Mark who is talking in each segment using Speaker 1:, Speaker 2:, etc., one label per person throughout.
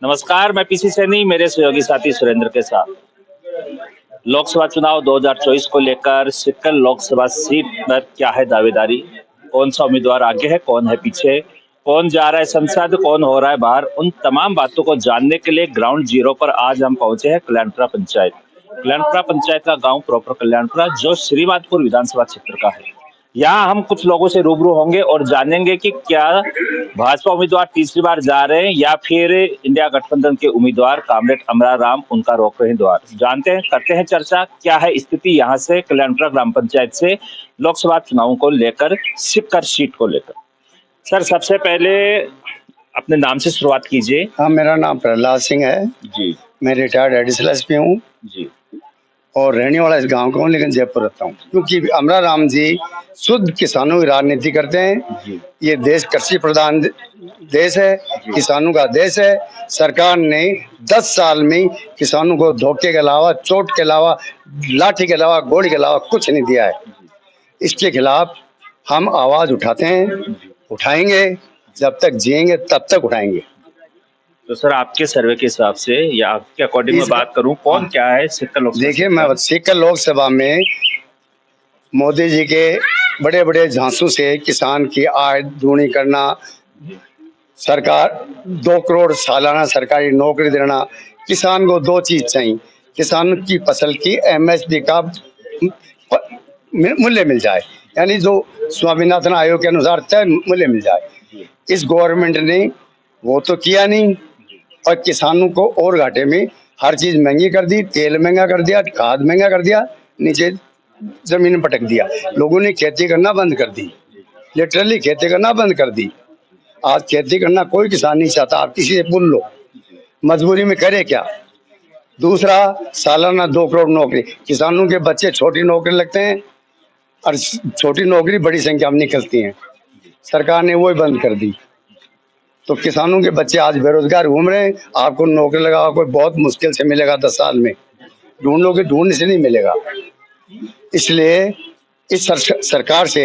Speaker 1: नमस्कार, मैं पीसी सैनी मेरे सहयोगी साथी सुरेंद्र के साथ। लोकसभा चुनाव 2024 को लेकर सिक्कर लोकसभा सीट पर क्या है दावेदारी? कौन सा उम्मीदवार आगे है, कौन है पीछे? कौन जा रहा है संसद, कौन हो रहा है बाहर? उन तमाम बातों को जानने के लिए ग्राउंड जीरो पर आज हम पहुंचे हैं कल्याणपुरा पंचायत। कल्याणपुरा पंचायत का गांव प्रॉपर कल्याणपुरा जो श्रीमाधपुर विधानसभा क्षेत्र का है। यहाँ हम कुछ लोगों से रूबरू होंगे और जानेंगे कि क्या भाजपा उम्मीदवार तीसरी बार जा रहे हैं या फिर इंडिया गठबंधन के उम्मीदवार कामरेड अमरा राम उनका रोक रहे हैं द्वार। जानते हैं, करते हैं चर्चा, क्या है स्थिति यहाँ से कल्याणपुरा ग्राम पंचायत से लोकसभा चुनावों को लेकर, सिक्कर सीट को लेकर। सर, सबसे पहले अपने नाम से शुरुआत कीजिए।
Speaker 2: हाँ, मेरा नाम प्रहलाद सिंह है
Speaker 1: जी
Speaker 2: मैं रिटायर्ड एडिशनल एसपी हूँ
Speaker 1: जी
Speaker 2: और रहने वाला इस गांव का हूँ, लेकिन जयपुर रहता हूँ। क्योंकि अमरा राम जी शुद्ध किसानों की राजनीति करते हैं।
Speaker 1: जी
Speaker 2: ये देश कृषि प्रधान देश है, किसानों का देश है। सरकार ने 10 साल में किसानों को धोखे के अलावा, चोट के अलावा, लाठी के अलावा, गोली के अलावा कुछ नहीं दिया है। इसके खिलाफ हम आवाज उठाते हैं, उठाएंगे, जब तक जिएंगे तब तक उठाएंगे।
Speaker 1: तो सर, आपके सर्वे के हिसाब से या आपके अकॉर्डिंग मैं बात करूं, कौन क्या है सिक्कर लोकसभा?
Speaker 2: देखिए, मैं सिक्कर लोकसभा में मोदी जी के बड़े बड़े झांसों से किसान की आय दूनी करना, सरकार 2 करोड़ सालाना सरकारी नौकरी देना। किसान को 2 चीज चाहिए, किसान की फसल की एमएसपी का मूल्य मिल जाए, यानी जो स्वामीनाथन आयोग के अनुसार तय मूल्य मिल जाए। इस गवर्नमेंट ने वो तो किया नहीं और किसानों को और घाटे में हर चीज महंगी कर दी, तेल महंगा कर दिया, खाद महंगा कर दिया, नीचे जमीन पटक दिया। लोगों ने खेती करना बंद कर दी, लिटरली खेती करना बंद कर दी। आज खेती करना कोई किसान नहीं चाहता। आप किसी से पूछ लो, मजबूरी में करे क्या। दूसरा, सालाना 2 करोड़ नौकरी, किसानों के बच्चे छोटी नौकरी लगते हैं और छोटी नौकरी बड़ी संख्या में निकलती हैं। सरकार ने वो बंद कर दी, तो किसानों के बच्चे आज बेरोजगार घूम रहे हैं। आपको नौकरी लगा कोई बहुत मुश्किल से मिलेगा, 10 साल में ढूंढोगे, ढूंढने से नहीं मिलेगा। इसलिए इस सरकार से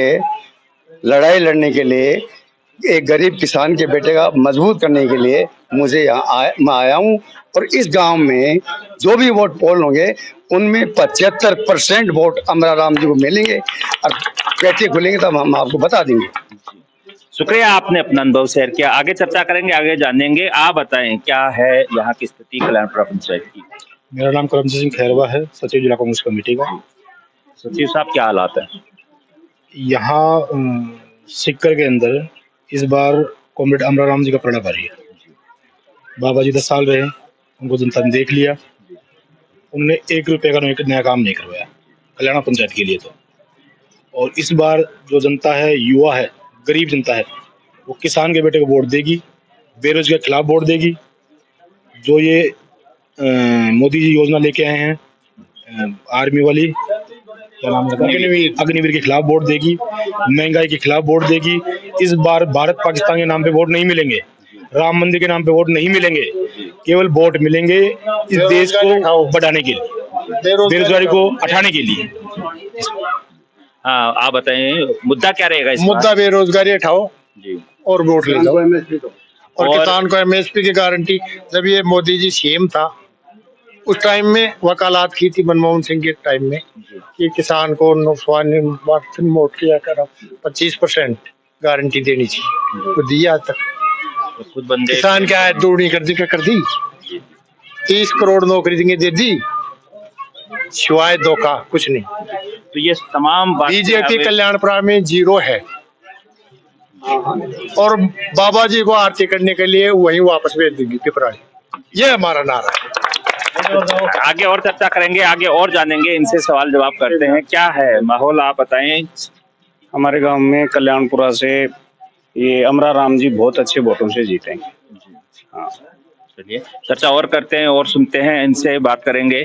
Speaker 2: लड़ाई लड़ने के लिए, एक गरीब किसान के बेटे का मजबूत करने के लिए मुझे मैं आया हूँ। और इस गांव में जो भी वोट पोल होंगे उनमें 75% वोट अमरा राम जी को मिलेंगे और पेटी खुलेंगे तब हम आपको बता देंगे।
Speaker 1: शुक्रिया, आपने अपना अनुभव शेयर किया। आगे चर्चा करेंगे, आगे जानेंगे। आप बताएं, क्या है यहाँ की स्थिति कल्याणपुरा पंचायत की?
Speaker 3: मेरा नाम करमजीत सिंह खैरवा है, सचिव जिला कांग्रेस कमेटी का।
Speaker 1: सचिव साहब, क्या हालात है
Speaker 3: यहाँ सिक्कर के अंदर? इस बार कॉमरेड अमरा राम जी का प्रणव भारी है। बाबा जी 10 साल रहे, उनको जनता ने देख लिया। उन्होंने 1 रुपये का नया काम नहीं करवाया कल्याण पंचायत के लिए तो। और इस बार जो जनता है, युवा है, गरीब जनता है, वो किसान के बेटे को वोट देगी, बेरोजगार के खिलाफ वोट देगी। जो ये मोदी जी योजना लेके आए हैं आर्मी वाली, क्या नाम है, अग्निवीर के खिलाफ वोट देगी, महंगाई के खिलाफ वोट देगी। इस बार भारत पाकिस्तान के नाम पे वोट नहीं मिलेंगे, राम मंदिर के नाम पे वोट नहीं मिलेंगे, केवल वोट मिलेंगे इस देश को बढ़ाने के लिए, बेरोजगारी को हटाने के लिए।
Speaker 1: हाँ, आप बताएं, मुद्दा क्या रहेगा इस
Speaker 4: मुद्दा बेरोजगारी हटाओ
Speaker 1: जी
Speaker 4: और वोट ले लो। और किसान को एमएसपी की गारंटी, जब ये मोदी जी सीएम था उस टाइम में वकालत की थी मनमोहन सिंह के टाइम में कि किसान को मोट किया कर 25% गारंटी देनी चाहिए, तो दिया आज तक।
Speaker 1: तो खुद बंदे
Speaker 4: किसान क्या है, दूनी कर दी, क्या कर दी, 30 करोड़ नौकरी देंगे, दे दी, सिवाय धोखा कुछ नहीं।
Speaker 1: तो ये तमाम
Speaker 4: बीजेपी कल्याणपुरा में 0 है और बाबा जी को आरती करने के लिए वहीं वापस भेज देंगे पिपराड़ी। ये हमारा नारा है।
Speaker 1: आगे और चर्चा करेंगे, आगे और जानेंगे, इनसे सवाल जवाब करते हैं। क्या है माहौल, आप बताएं।
Speaker 5: हमारे गांव में कल्याणपुरा से ये अमरा राम जी बहुत अच्छे वोटों से जीतेंगे। हाँ,
Speaker 1: चलिए चर्चा और करते हैं और सुनते हैं, इनसे बात करेंगे।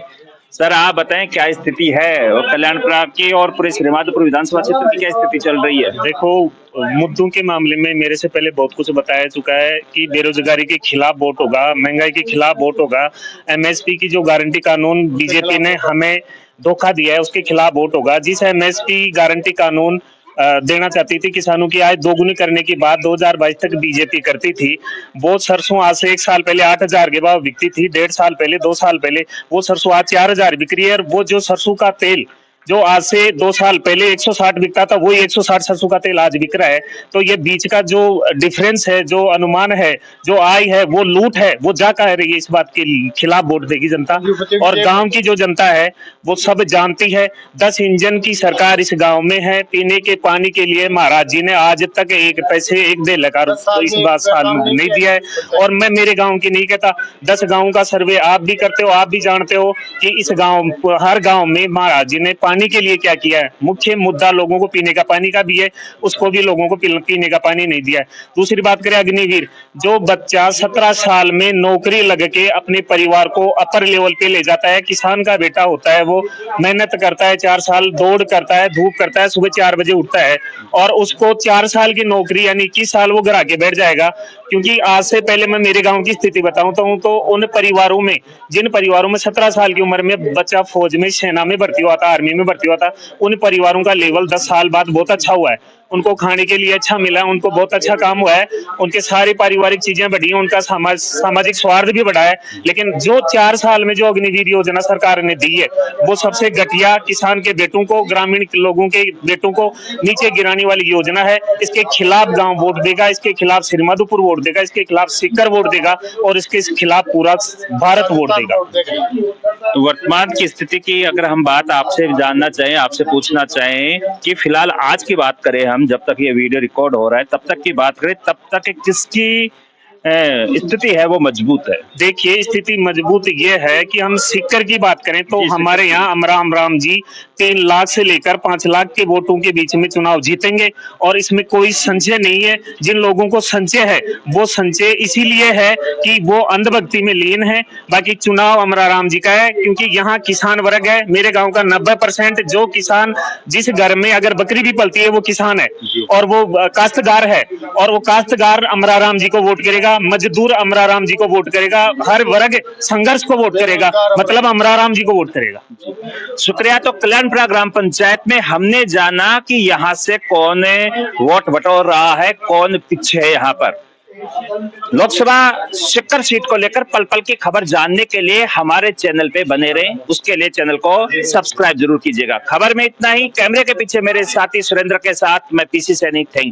Speaker 1: सर, आप बताएं, क्या स्थिति है और कल्याणपुरा की और पूरे श्रीमाधपुर विधानसभा क्षेत्र की क्या स्थिति चल रही है?
Speaker 5: देखो, मुद्दों के मामले में मेरे से पहले बहुत कुछ बताया चुका है कि बेरोजगारी के खिलाफ वोट होगा, महंगाई के खिलाफ वोट होगा, एमएसपी की जो गारंटी कानून बीजेपी ने हमें धोखा दिया है उसके खिलाफ वोट होगा। जिस एमएसपी गारंटी कानून देना चाहती थी। किसानों की आय दोगुनी करने की बात 2022 तक बीजेपी करती थी। वो सरसों आज से 1 साल पहले 8,000 के भाव बिकती थी, 1.5 साल पहले, 2 साल पहले वो सरसों आज 4,000 बिक रही है। और वो जो सरसों का तेल जो आज से 2 साल पहले 160 बिकता था, वही 160 सरसों का तेल आज बिक रहा है। तो ये बीच का जो डिफरेंस है, जो अनुमान है, जो आय है, वो लूट है, वो जा कह रही है। इस बात के खिलाफ वोट देगी जनता। और गांव की जो जनता है वो सब जानती है। 10 इंजन की सरकार इस गांव में है। पीने के पानी के लिए महाराज जी ने आज तक 1 पैसे 1 दे लगा तो इस बात साल नहीं दिया है। और मैं मेरे गांव की नहीं कहता, 10 गांव का सर्वे आप भी करते हो, आप भी जानते हो कि इस गांव, हर गांव में महाराज जी ने पानी के लिए क्या किया है। मुख्य मुद्दा लोगों को पीने का पानी का भी है, उसको भी लोगों को पीने का पानी नहीं दिया है। दूसरी बात करें अग्निवीर, जो बच्चा 17 साल में नौकरी लग के अपने परिवार को अपर लेवल पे ले जाता है, किसान का बेटा होता है, वो मेहनत करता है, 4 साल दौड़ करता है, धूप करता है, सुबह 4 बजे उठता है और उसको 4 साल की नौकरी यानी 21 साल वो घर आके बैठ जाएगा। क्योंकि आज से पहले मैं मेरे गांव की स्थिति बताऊं तो उन परिवारों में, जिन परिवारों में 17 साल की उम्र में बच्चा फौज में, सेना में भर्ती हुआ था, आर्मी में भर्ती हुआ था, उन परिवारों का लेवल 10 साल बाद बहुत अच्छा हुआ है। उनको खाने के लिए अच्छा मिला है, उनको बहुत अच्छा काम हुआ है, उनके सारी पारिवारिक चीजें बढ़ी हैं, उनका सामाजिक स्वार्थ भी बढ़ा है। लेकिन जो 4 साल में जो अग्निवीर योजना सरकार ने दी है, वो सबसे घटिया, किसान के बेटों को, ग्रामीण लोगों के बेटों को नीचे गिराने वाली योजना है। इसके खिलाफ गांव वोट देगा, इसके खिलाफ श्रीमाधोपुर वोट देगा, इसके खिलाफ सीकर वोट देगा और इसके खिलाफ पूरा भारत वोट देगा।
Speaker 1: वर्तमान की स्थिति की अगर हम बात आपसे जानना चाहें, आपसे पूछना चाहें कि फिलहाल आज की बात करें, हम जब तक ये वीडियो रिकॉर्ड हो रहा है तब तक की बात करें, तब तक किसकी स्थिति है वो मजबूत है?
Speaker 5: देखिए, स्थिति मजबूत ये है कि हम सीकर की बात करें तो हमारे यहाँ अमराम राम जी 3 लाख से लेकर 5 लाख के वोटों के बीच में चुनाव जीतेंगे और इसमें कोई संशय नहीं है। जिन लोगों को संशय है वो संशय इसीलिए है कि वो अंधभक्ति में लीन है। बाकी चुनाव अमराराम जी का है क्योंकि यहाँ किसान वर्ग है। मेरे गांव का 90% जो किसान, जिस घर में अगर बकरी भी पलती है वो किसान है और वो काश्तकार है और वो काश्तकार अमराराम जी को वोट करेगा, मजदूर अमराराम जी को वोट करेगा, हर वर्ग संघर्ष को वोट करेगा, मतलब अमराराम जी को वोट करेगा।
Speaker 1: शुक्रिया। तो कल्याणपुरा ग्राम पंचायत में हमने जाना कि यहाँ से कौन वोट बटोर रहा है, कौन पीछे है। यहाँ पर लोकसभा सीकर सीट को लेकर पल पल की खबर जानने के लिए हमारे चैनल पे बने रहें, उसके लिए चैनल को सब्सक्राइब जरूर कीजिएगा। खबर में इतना ही। कैमरे के पीछे मेरे साथी सुरेंद्र के साथ मैं पीसी सैनिक। Thank you.